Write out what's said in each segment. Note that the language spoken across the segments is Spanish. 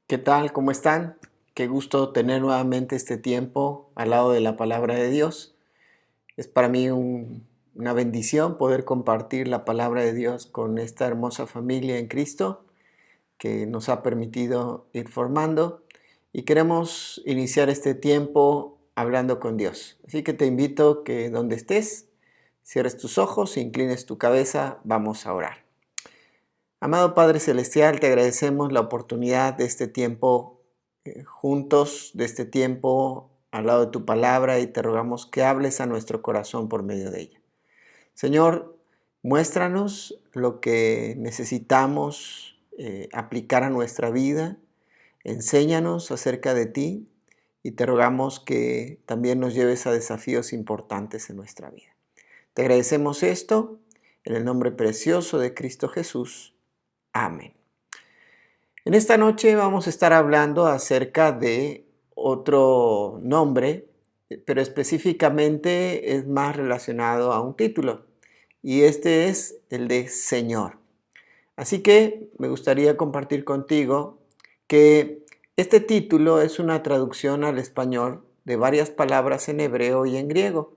¿Qué tal? ¿Cómo están? Qué gusto tener nuevamente este tiempo al lado de la palabra de Dios. Es para mí una bendición poder compartir la palabra de Dios con esta hermosa familia en Cristo que nos ha permitido ir formando y queremos iniciar este tiempo hablando con Dios. Así que te invito que donde estés, cierres tus ojos, inclines tu cabeza, vamos a orar. Amado Padre Celestial, te agradecemos la oportunidad de este tiempo juntos, de este tiempo al lado de tu palabra y te rogamos que hables a nuestro corazón por medio de ella. Señor, muéstranos lo que necesitamos aplicar a nuestra vida, enséñanos acerca de ti y te rogamos que también nos lleves a desafíos importantes en nuestra vida. Te agradecemos esto en el nombre precioso de Cristo Jesús. Amén. En esta noche vamos a estar hablando acerca de otro nombre, pero específicamente es más relacionado a un título, y este es el de Señor. Así que me gustaría compartir contigo que este título es una traducción al español de varias palabras en hebreo y en griego.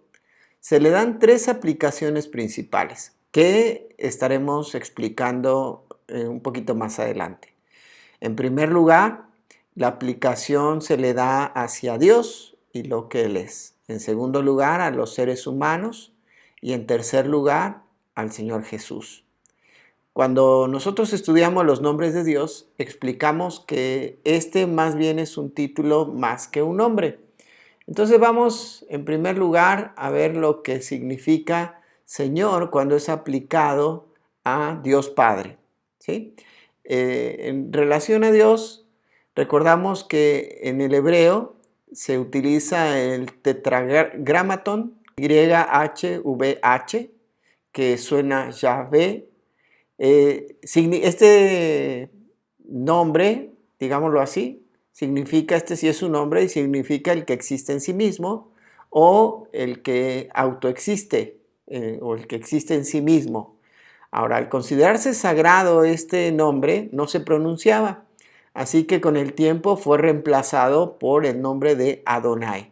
Se le dan tres aplicaciones principales que estaremos explicando un poquito más adelante. En primer lugar, la aplicación se le da hacia Dios y lo que Él es. En segundo lugar, a los seres humanos. Y en tercer lugar, al Señor Jesús. Cuando nosotros estudiamos los nombres de Dios, explicamos que este más bien es un título más que un nombre. Entonces vamos en primer lugar a ver lo que significa Señor cuando es aplicado a Dios Padre, ¿sí? En relación a Dios, recordamos que en el hebreo se utiliza el tetragramatón YHVH, que suena Yahvé. Este nombre, digámoslo así, significa, este sí es un nombre y significa el que existe en sí mismo o el que autoexiste o el que existe en sí mismo. Ahora, al considerarse sagrado este nombre no se pronunciaba, así que con el tiempo fue reemplazado por el nombre de Adonai.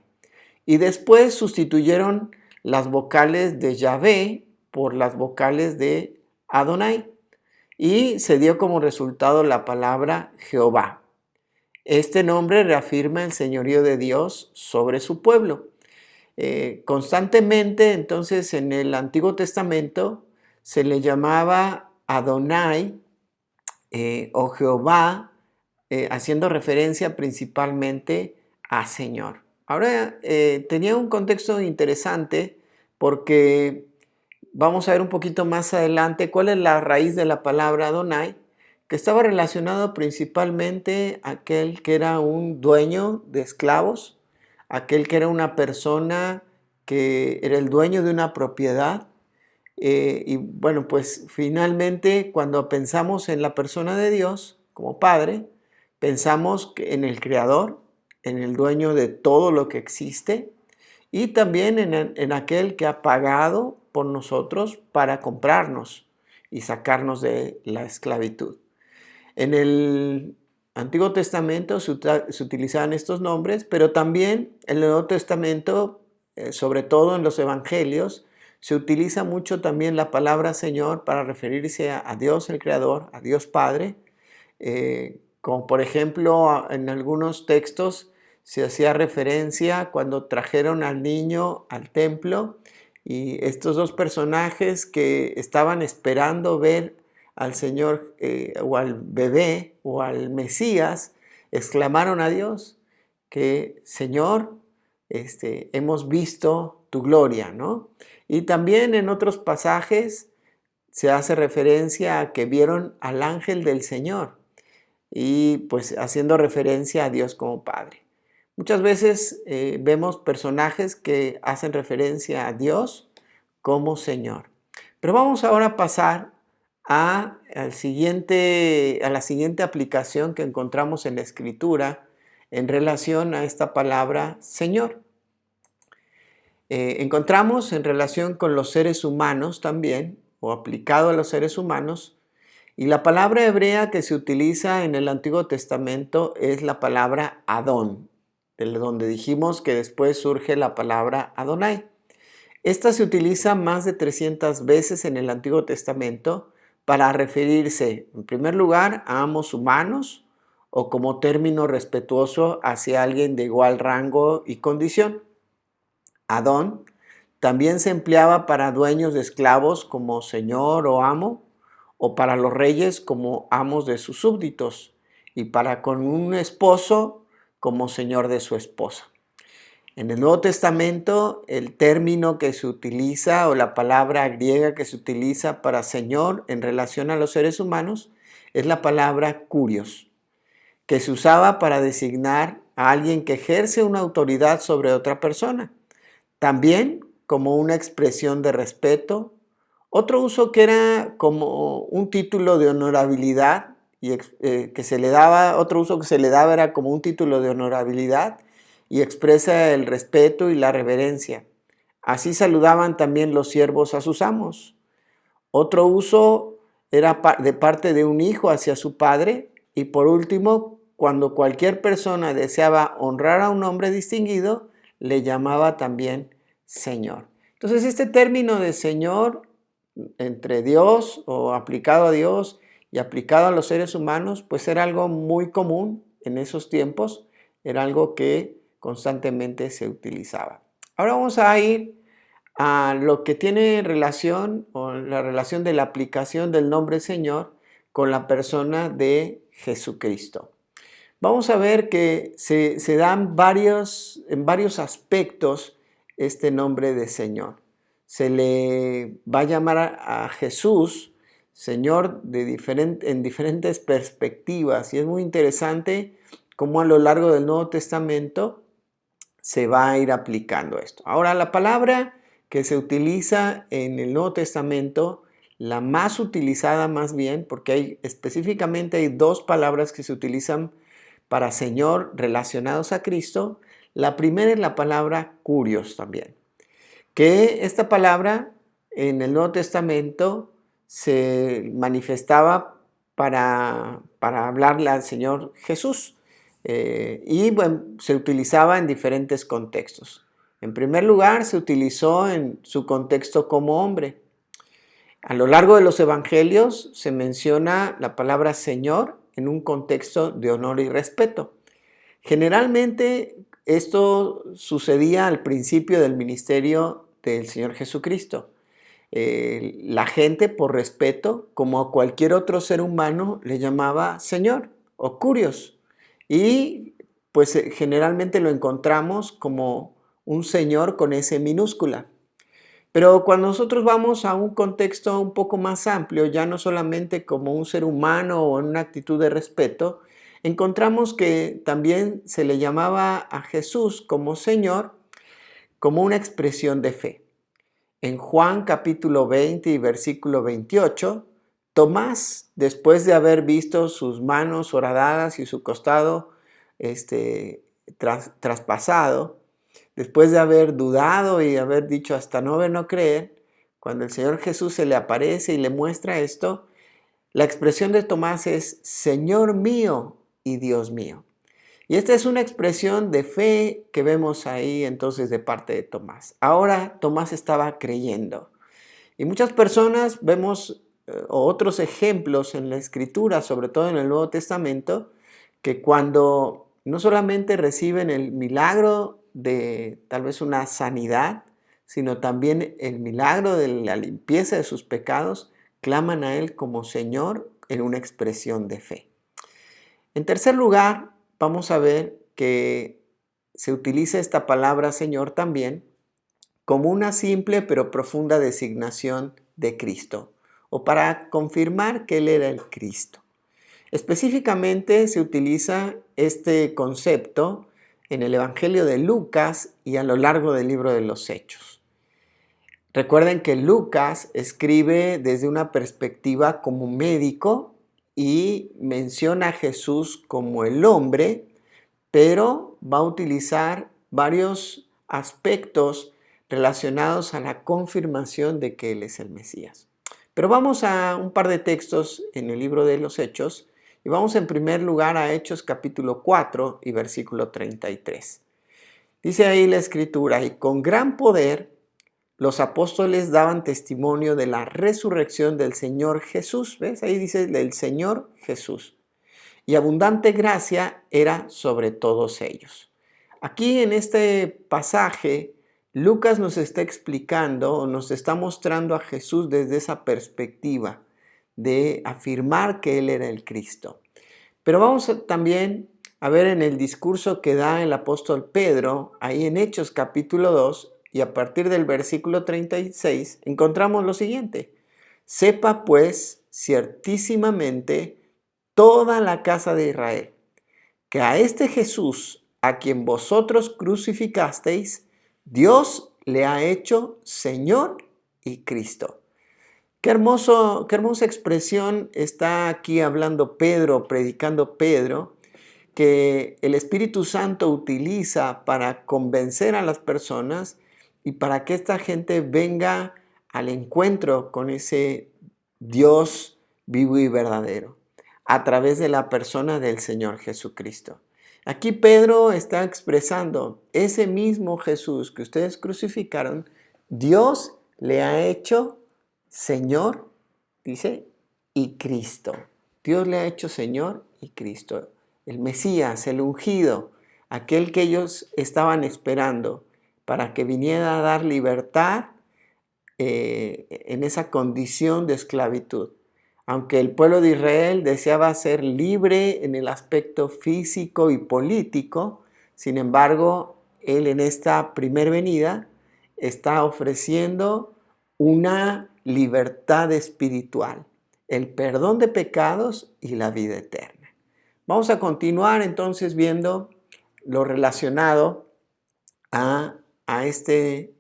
Y después sustituyeron las vocales de Yahvé por las vocales de Adonai y se dio como resultado la palabra Jehová. Este nombre reafirma el señorío de Dios sobre su pueblo. Constantemente, entonces, en el Antiguo Testamento se le llamaba Adonai o Jehová, haciendo referencia principalmente a Señor. Ahora, tenía un contexto interesante porque vamos a ver un poquito más adelante cuál es la raíz de la palabra Adonai, que estaba relacionado principalmente a aquel que era un dueño de esclavos, aquel que era una persona que era el dueño de una propiedad. Y bueno, pues finalmente cuando pensamos en la persona de Dios como Padre, pensamos en el Creador, en el dueño de todo lo que existe y también en aquel que ha pagado por nosotros para comprarnos y sacarnos de la esclavitud. En el Antiguo Testamento se utilizaban estos nombres, pero también en el Nuevo Testamento, sobre todo en los Evangelios, se utiliza mucho también la palabra Señor para referirse a Dios el Creador, a Dios Padre, como por ejemplo en algunos textos se hacía referencia cuando trajeron al niño al templo y estos dos personajes que estaban esperando ver al Señor o al bebé o al Mesías, exclamaron a Dios que Señor, hemos visto tu gloria, ¿no? Y también en otros pasajes se hace referencia a que vieron al ángel del Señor y pues haciendo referencia a Dios como Padre. Muchas veces vemos personajes que hacen referencia a Dios como Señor. Pero vamos ahora a pasar a la siguiente aplicación que encontramos en la Escritura en relación a esta palabra Señor. Encontramos en relación con los seres humanos también, o aplicado a los seres humanos, Y la palabra hebrea que se utiliza en el Antiguo Testamento es la palabra Adón, de donde dijimos que después surge la palabra Adonai. Esta se utiliza más de 300 veces en el Antiguo Testamento para referirse, en primer lugar, a amos humanos o como término respetuoso hacia alguien de igual rango y condición. Adón también se empleaba para dueños de esclavos como señor o amo, o para los reyes como amos de sus súbditos, y para con un esposo como señor de su esposa. En el Nuevo Testamento, el término que se utiliza o la palabra griega que se utiliza para Señor en relación a los seres humanos es la palabra kurios, que se usaba para designar a alguien que ejerce una autoridad sobre otra persona. También como una expresión de respeto. Otro uso que era como un título de honorabilidad que se le daba, otro uso que se le daba era como un título de honorabilidad y expresa el respeto y la reverencia. Así saludaban también los siervos a sus amos. Otro uso era de parte de un hijo hacia su padre. Y por último, cuando cualquier persona deseaba honrar a un hombre distinguido, le llamaba también Señor. Entonces este término de Señor entre Dios o aplicado a Dios y aplicado a los seres humanos, pues era algo muy común en esos tiempos, era algo que constantemente se utilizaba. Ahora vamos a ir a lo que tiene relación o la relación de la aplicación del nombre Señor con la persona de Jesucristo. Vamos a ver que se dan en varios aspectos este nombre de Señor. Se le va a llamar a Jesús Señor en diferentes perspectivas, y es muy interesante cómo a lo largo del Nuevo Testamento se va a ir aplicando esto. Ahora, la palabra que se utiliza en el Nuevo Testamento, la más utilizada más bien, porque específicamente hay dos palabras que se utilizan para Señor relacionados a Cristo. La primera es la palabra kurios también, que esta palabra en el Nuevo Testamento se manifestaba para hablarle al Señor Jesús. Y bueno, se utilizaba en diferentes contextos. En primer lugar, se utilizó en su contexto como hombre. A lo largo de los evangelios se menciona la palabra Señor en un contexto de honor y respeto. Generalmente esto sucedía al principio del ministerio del Señor Jesucristo. La gente, por respeto, como a cualquier otro ser humano, le llamaba Señor o kurios. Y pues generalmente lo encontramos como un Señor con S minúscula. Pero cuando nosotros vamos a un contexto un poco más amplio, ya no solamente como un ser humano o en una actitud de respeto, encontramos que también se le llamaba a Jesús como Señor, como una expresión de fe. En Juan capítulo 20 y versículo 28, Tomás, después de haber visto sus manos horadadas y su costado traspasado, después de haber dudado y haber dicho hasta no ver, no creer, cuando el Señor Jesús se le aparece y le muestra esto, la expresión de Tomás es Señor mío y Dios mío. Y esta es una expresión de fe que vemos ahí entonces de parte de Tomás. Ahora Tomás estaba creyendo. Y muchas personas vemos otros ejemplos en la Escritura, sobre todo en el Nuevo Testamento, que cuando no solamente reciben el milagro de tal vez una sanidad, sino también el milagro de la limpieza de sus pecados, claman a Él como Señor en una expresión de fe. En tercer lugar, vamos a ver que se utiliza esta palabra Señor también como una simple pero profunda designación de Cristo, o para confirmar que Él era el Cristo. Específicamente se utiliza este concepto en el Evangelio de Lucas y a lo largo del libro de los Hechos. Recuerden que Lucas escribe desde una perspectiva como médico y menciona a Jesús como el hombre, pero va a utilizar varios aspectos relacionados a la confirmación de que Él es el Mesías. Pero vamos a un par de textos en el libro de los Hechos y vamos en primer lugar a Hechos capítulo 4 y versículo 33. Dice ahí la escritura: y con gran poder los apóstoles daban testimonio de la resurrección del Señor Jesús. ¿Ves? Ahí dice del Señor Jesús. Y abundante gracia era sobre todos ellos. Aquí en este pasaje, Lucas nos está explicando o nos está mostrando a Jesús desde esa perspectiva de afirmar que Él era el Cristo. Pero vamos también a ver en el discurso que da el apóstol Pedro, ahí en Hechos capítulo 2, y a partir del versículo 36, encontramos lo siguiente: sepa pues ciertísimamente toda la casa de Israel, que a este Jesús, a quien vosotros crucificasteis, Dios le ha hecho Señor y Cristo. Qué hermosa expresión está aquí hablando Pedro, predicando Pedro, que el Espíritu Santo utiliza para convencer a las personas y para que esta gente venga al encuentro con ese Dios vivo y verdadero, a través de la persona del Señor Jesucristo. Aquí Pedro está expresando ese mismo Jesús que ustedes crucificaron, Dios le ha hecho Señor, dice, y Cristo. Dios le ha hecho Señor y Cristo. El Mesías, el ungido, aquel que ellos estaban esperando para que viniera a dar libertad en esa condición de esclavitud. Aunque el pueblo de Israel deseaba ser libre en el aspecto físico y político, sin embargo, Él en esta primer venida está ofreciendo una libertad espiritual, el perdón de pecados y la vida eterna. Vamos a continuar entonces viendo lo relacionado a este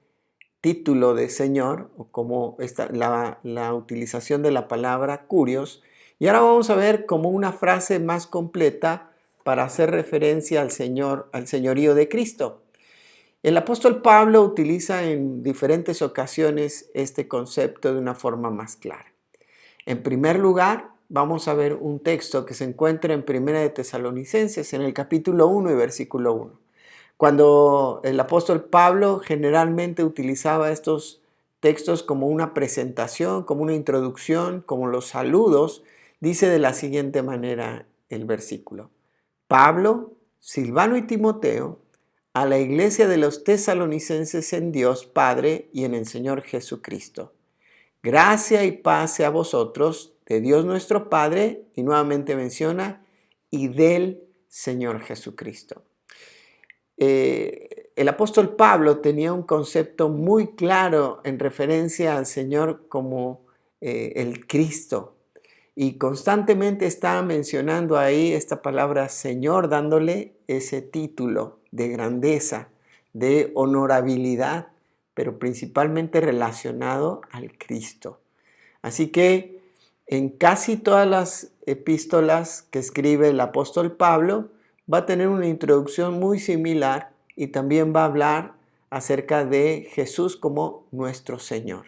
título de Señor, o como la utilización de la palabra curios. Y ahora vamos a ver como una frase más completa para hacer referencia al Señor, al señorío de Cristo. El apóstol Pablo utiliza en diferentes ocasiones este concepto de una forma más clara. En primer lugar, vamos a ver un texto que se encuentra en Primera de Tesalonicenses, en el capítulo 1 y versículo 1. Cuando el apóstol Pablo generalmente utilizaba estos textos como una presentación, como una introducción, como los saludos, dice de la siguiente manera el versículo: Pablo, Silvano y Timoteo, a la iglesia de los tesalonicenses en Dios Padre y en el Señor Jesucristo. Gracia y paz sea a vosotros, de Dios nuestro Padre, y nuevamente menciona, y del Señor Jesucristo. El apóstol Pablo tenía un concepto muy claro en referencia al Señor como el Cristo, y constantemente estaba mencionando ahí esta palabra Señor, dándole ese título de grandeza, de honorabilidad, pero principalmente relacionado al Cristo. Así que en casi todas las epístolas que escribe el apóstol Pablo, va a tener una introducción muy similar y también va a hablar acerca de Jesús como nuestro Señor.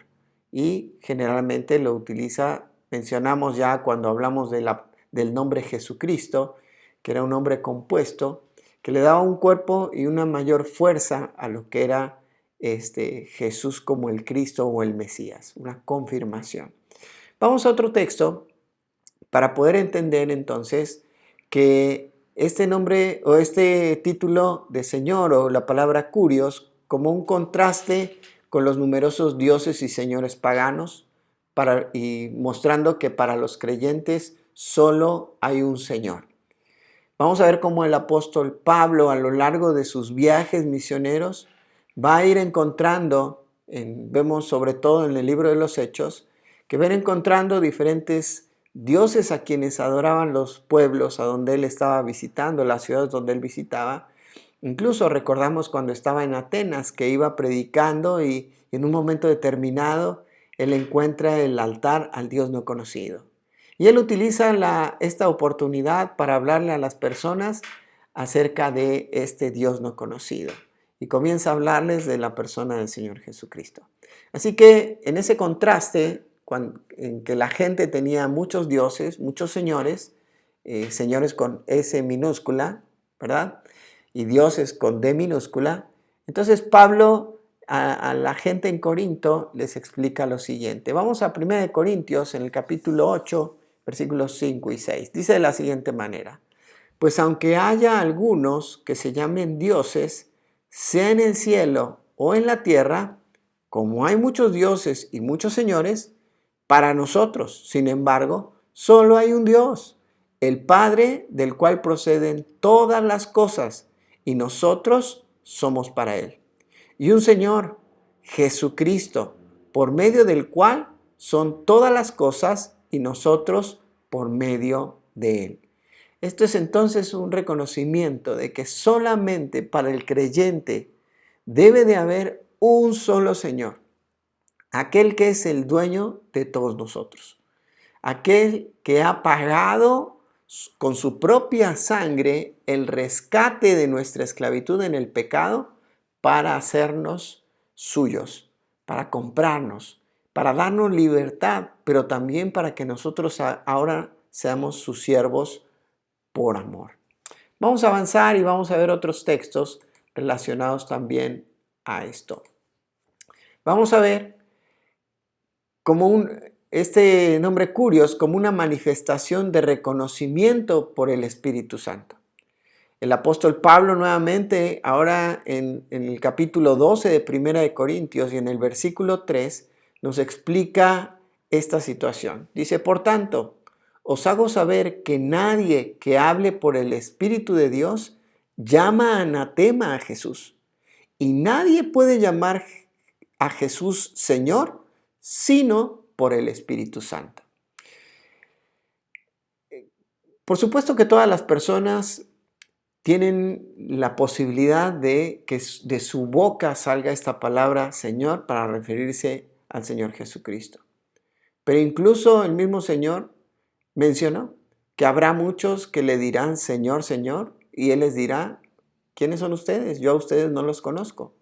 Y generalmente lo utiliza, mencionamos ya cuando hablamos del nombre Jesucristo, que era un nombre compuesto, que le daba un cuerpo y una mayor fuerza a lo que era Jesús como el Cristo o el Mesías, una confirmación. Vamos a otro texto para poder entender entonces que este nombre o este título de Señor o la palabra curios como un contraste con los numerosos dioses y señores paganos y mostrando que para los creyentes solo hay un Señor. Vamos a ver cómo el apóstol Pablo a lo largo de sus viajes misioneros va a ir encontrando, vemos sobre todo en el libro de los Hechos, que va a ir encontrando diferentes dioses a quienes adoraban los pueblos a donde él estaba visitando, las ciudades donde él visitaba. Incluso recordamos cuando estaba en Atenas que iba predicando y en un momento determinado él encuentra el altar al Dios no conocido. Y él utiliza esta oportunidad para hablarle a las personas acerca de este Dios no conocido. Y comienza a hablarles de la persona del Señor Jesucristo. Así que en ese contraste, en que la gente tenía muchos dioses, muchos señores, señores con S minúscula, ¿verdad? Y dioses con D minúscula. Entonces Pablo a la gente en Corinto les explica lo siguiente. Vamos a 1 Corintios en el capítulo 8, versículos 5 y 6. Dice de la siguiente manera: pues aunque haya algunos que se llamen dioses, sea en el cielo o en la tierra, como hay muchos dioses y muchos señores, para nosotros, sin embargo, solo hay un Dios, el Padre, del cual proceden todas las cosas, y nosotros somos para Él. Y un Señor, Jesucristo, por medio del cual son todas las cosas, y nosotros por medio de Él. Esto es entonces un reconocimiento de que solamente para el creyente debe de haber un solo Señor, aquel que es el dueño de todos nosotros, aquel que ha pagado con su propia sangre el rescate de nuestra esclavitud en el pecado para hacernos suyos, para comprarnos, para darnos libertad, pero también para que nosotros ahora seamos sus siervos por amor. Vamos a avanzar y vamos a ver otros textos relacionados también a esto. Vamos a ver este nombre Curios como una manifestación de reconocimiento por el Espíritu Santo. El apóstol Pablo nuevamente, ahora en el capítulo 12 de 1 Corintios y en el versículo 3, nos explica esta situación. Dice, por tanto, os hago saber que nadie que hable por el Espíritu de Dios llama anatema a Jesús. Y nadie puede llamar a Jesús Señor, sino por el Espíritu Santo. Por supuesto que todas las personas tienen la posibilidad de que de su boca salga esta palabra Señor para referirse al Señor Jesucristo. Pero incluso el mismo Señor mencionó que habrá muchos que le dirán Señor, Señor, y Él les dirá, ¿quiénes son ustedes? Yo a ustedes no los conozco.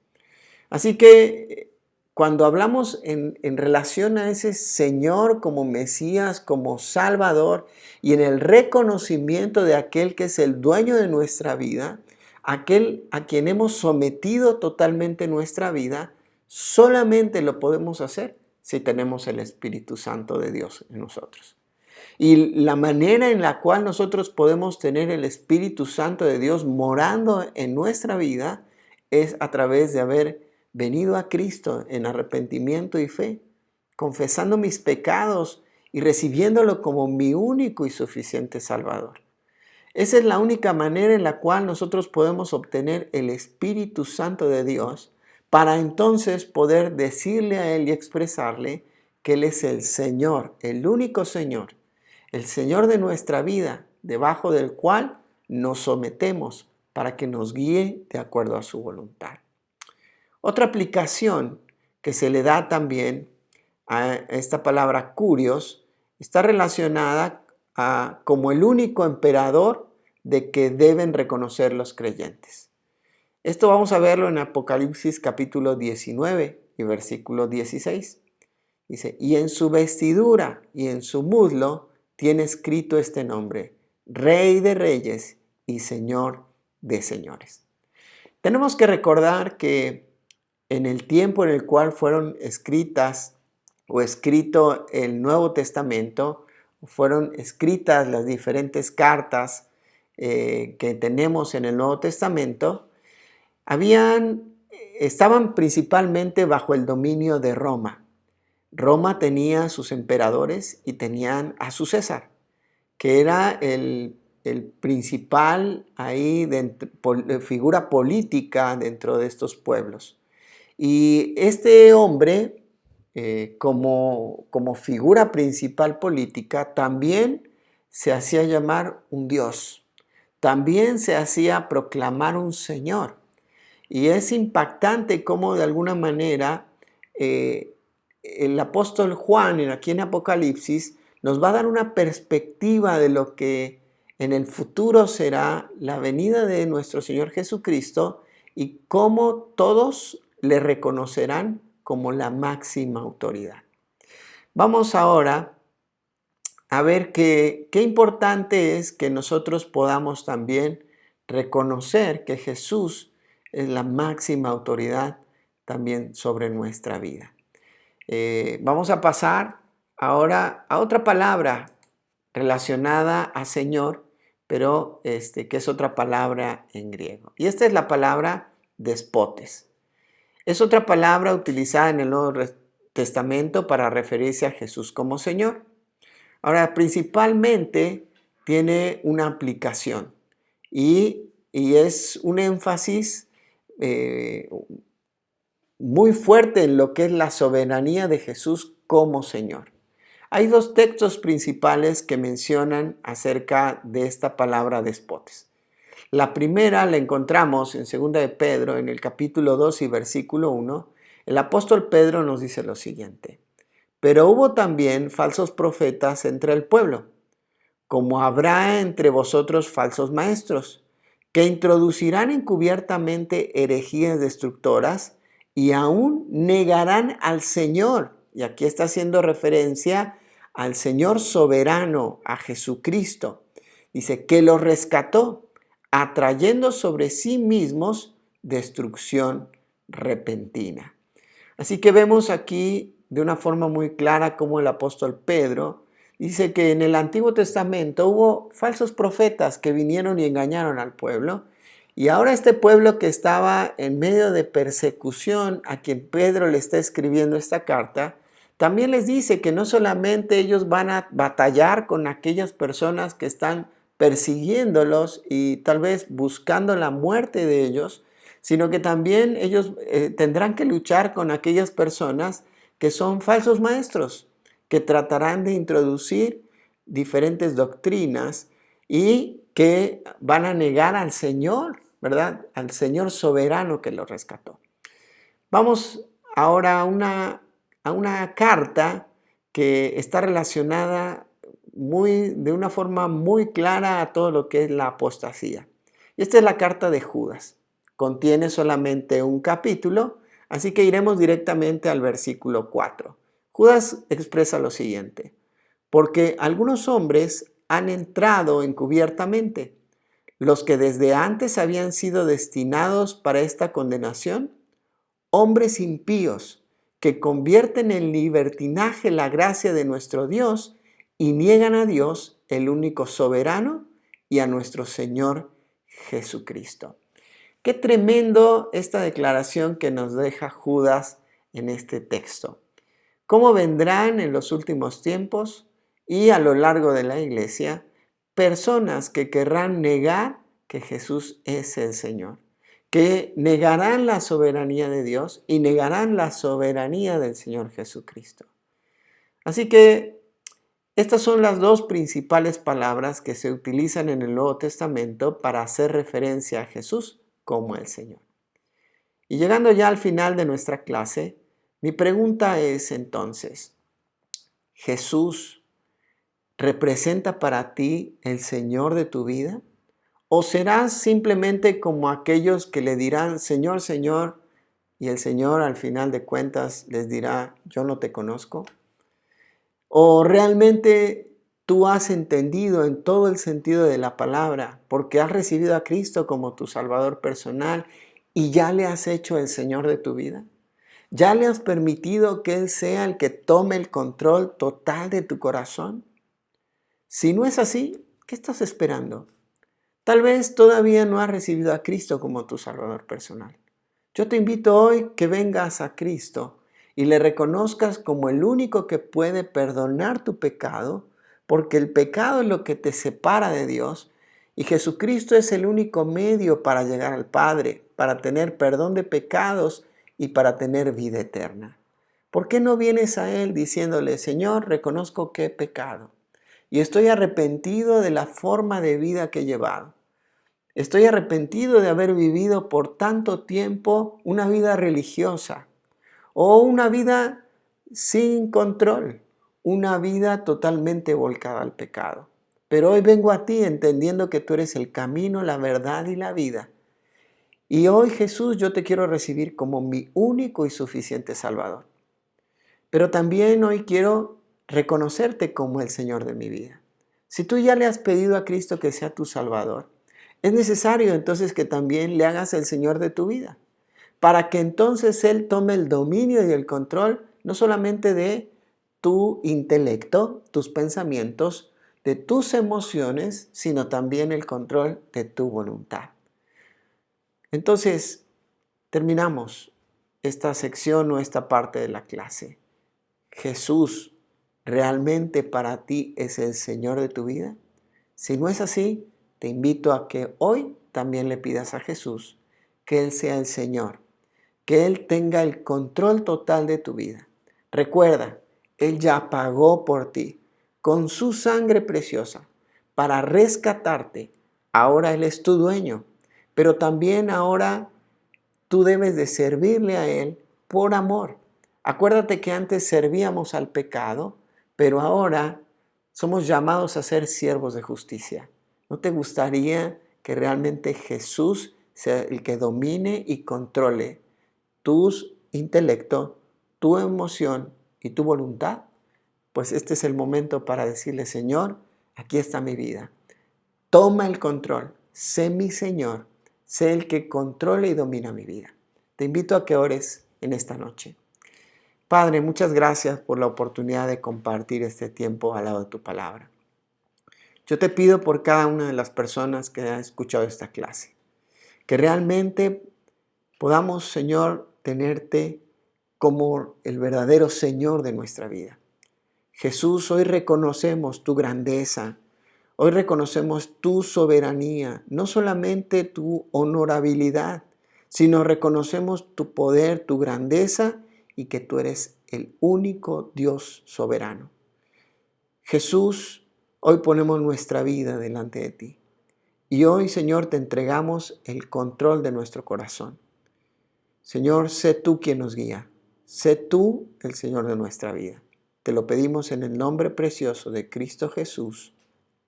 Así que cuando hablamos en relación a ese Señor como Mesías, como Salvador, y en el reconocimiento de aquel que es el dueño de nuestra vida, aquel a quien hemos sometido totalmente nuestra vida, solamente lo podemos hacer si tenemos el Espíritu Santo de Dios en nosotros. Y la manera en la cual nosotros podemos tener el Espíritu Santo de Dios morando en nuestra vida es a través de haber venido a Cristo en arrepentimiento y fe, confesando mis pecados y recibiéndolo como mi único y suficiente Salvador. Esa es la única manera en la cual nosotros podemos obtener el Espíritu Santo de Dios para entonces poder decirle a Él y expresarle que Él es el Señor, el único Señor, el Señor de nuestra vida, debajo del cual nos sometemos para que nos guíe de acuerdo a su voluntad. Otra aplicación que se le da también a esta palabra curios está relacionada a como el único emperador de que deben reconocer los creyentes. Esto vamos a verlo en Apocalipsis capítulo 19 y versículo 16. Dice, y en su vestidura y en su muslo tiene escrito este nombre, Rey de Reyes y Señor de Señores. Tenemos que recordar que en el tiempo en el cual fueron escritas o escrito el Nuevo Testamento, fueron escritas las diferentes cartas que tenemos en el Nuevo Testamento, estaban principalmente bajo el dominio de Roma. Roma tenía sus emperadores y tenían a su César, que era el principal figura política dentro de estos pueblos. Y este hombre, como figura principal política, también se hacía llamar un Dios. También se hacía proclamar un Señor. Y es impactante cómo de alguna manera el apóstol Juan, aquí en Apocalipsis, nos va a dar una perspectiva de lo que en el futuro será la venida de nuestro Señor Jesucristo y cómo todos le reconocerán como la máxima autoridad. Vamos ahora a ver qué importante es que nosotros podamos también reconocer que Jesús es la máxima autoridad también sobre nuestra vida. Vamos a pasar ahora a otra palabra relacionada a Señor, pero que es otra palabra en griego. Y esta es la palabra despotes. Es otra palabra utilizada en el Nuevo Testamento para referirse a Jesús como Señor. Ahora, principalmente tiene una aplicación y es un énfasis muy fuerte en lo que es la soberanía de Jesús como Señor. Hay dos textos principales que mencionan acerca de esta palabra despotes. La primera la encontramos en 2 de Pedro, en el capítulo 2 y versículo 1. El apóstol Pedro nos dice lo siguiente: pero hubo también falsos profetas entre el pueblo, como habrá entre vosotros falsos maestros, que introducirán encubiertamente herejías destructoras y aún negarán al Señor. Y aquí está haciendo referencia al Señor soberano, a Jesucristo. Dice que los rescató, atrayendo sobre sí mismos destrucción repentina. Así que vemos aquí de una forma muy clara cómo el apóstol Pedro dice que en el Antiguo Testamento hubo falsos profetas que vinieron y engañaron al pueblo. Y ahora este pueblo que estaba en medio de persecución, a quien Pedro le está escribiendo esta carta, también les dice que no solamente ellos van a batallar con aquellas personas que están persiguiéndolos y tal vez buscando la muerte de ellos, sino que también ellos tendrán que luchar con aquellas personas que son falsos maestros, que tratarán de introducir diferentes doctrinas y que van a negar al Señor, ¿verdad? Al Señor soberano que los rescató. Vamos ahora a una carta que está relacionada de una forma muy clara a todo lo que es la apostasía. Y esta es la carta de Judas. Contiene solamente un capítulo, así que iremos directamente al versículo 4. Judas expresa lo siguiente: porque algunos hombres han entrado encubiertamente, los que desde antes habían sido destinados para esta condenación, hombres impíos que convierten en libertinaje la gracia de nuestro Dios y niegan a Dios, el único soberano, y a nuestro Señor Jesucristo. Qué tremendo esta declaración que nos deja Judas en este texto. ¿Cómo vendrán en los últimos tiempos y a lo largo de la iglesia personas que querrán negar que Jesús es el Señor? Que negarán la soberanía de Dios y negarán la soberanía del Señor Jesucristo. Así que estas son las dos principales palabras que se utilizan en el Nuevo Testamento para hacer referencia a Jesús como el Señor. Y llegando ya al final de nuestra clase, mi pregunta es entonces: ¿Jesús representa para ti el Señor de tu vida? ¿O serás simplemente como aquellos que le dirán Señor, Señor, y el Señor al final de cuentas les dirá yo no te conozco? ¿O realmente tú has entendido en todo el sentido de la palabra porque has recibido a Cristo como tu Salvador personal y ya le has hecho el Señor de tu vida? ¿Ya le has permitido que Él sea el que tome el control total de tu corazón? Si no es así, ¿qué estás esperando? Tal vez todavía no has recibido a Cristo como tu Salvador personal. Yo te invito hoy que vengas a Cristo y le reconozcas como el único que puede perdonar tu pecado, porque el pecado es lo que te separa de Dios y Jesucristo es el único medio para llegar al Padre, para tener perdón de pecados y para tener vida eterna. ¿Por qué no vienes a Él diciéndole, Señor, reconozco que he pecado y estoy arrepentido de la forma de vida que he llevado? Estoy arrepentido de haber vivido por tanto tiempo una vida religiosa o una vida sin control, una vida totalmente volcada al pecado. Pero hoy vengo a ti entendiendo que tú eres el camino, la verdad y la vida. Y hoy, Jesús, yo te quiero recibir como mi único y suficiente Salvador. Pero también hoy quiero reconocerte como el Señor de mi vida. Si tú ya le has pedido a Cristo que sea tu Salvador, es necesario entonces que también le hagas el Señor de tu vida, para que entonces Él tome el dominio y el control no solamente de tu intelecto, tus pensamientos, de tus emociones, sino también el control de tu voluntad. Entonces, terminamos esta sección o esta parte de la clase. ¿Jesús realmente para ti es el Señor de tu vida? Si no es así, te invito a que hoy también le pidas a Jesús que Él sea el Señor, que Él tenga el control total de tu vida. Recuerda, Él ya pagó por ti con su sangre preciosa para rescatarte. Ahora Él es tu dueño, pero también ahora tú debes de servirle a Él por amor. Acuérdate que antes servíamos al pecado, pero ahora somos llamados a ser siervos de justicia. ¿No te gustaría que realmente Jesús sea el que domine y controle tu intelecto, tu emoción y tu voluntad? Pues este es el momento para decirle, Señor, aquí está mi vida. Toma el control, sé mi Señor, sé el que controla y domina mi vida. Te invito a que ores en esta noche. Padre, muchas gracias por la oportunidad de compartir este tiempo al lado de tu palabra. Yo te pido por cada una de las personas que han escuchado esta clase, que realmente podamos, Señor, tenerte como el verdadero Señor de nuestra vida. Jesús, hoy reconocemos tu grandeza, hoy reconocemos tu soberanía, no solamente tu honorabilidad, sino reconocemos tu poder, tu grandeza y que tú eres el único Dios soberano. Jesús, hoy ponemos nuestra vida delante de ti y hoy, Señor, te entregamos el control de nuestro corazón. Señor, sé tú quien nos guía, sé tú el Señor de nuestra vida. Te lo pedimos en el nombre precioso de Cristo Jesús.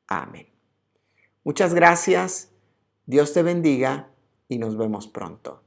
Amén. Muchas gracias, Dios te bendiga y nos vemos pronto.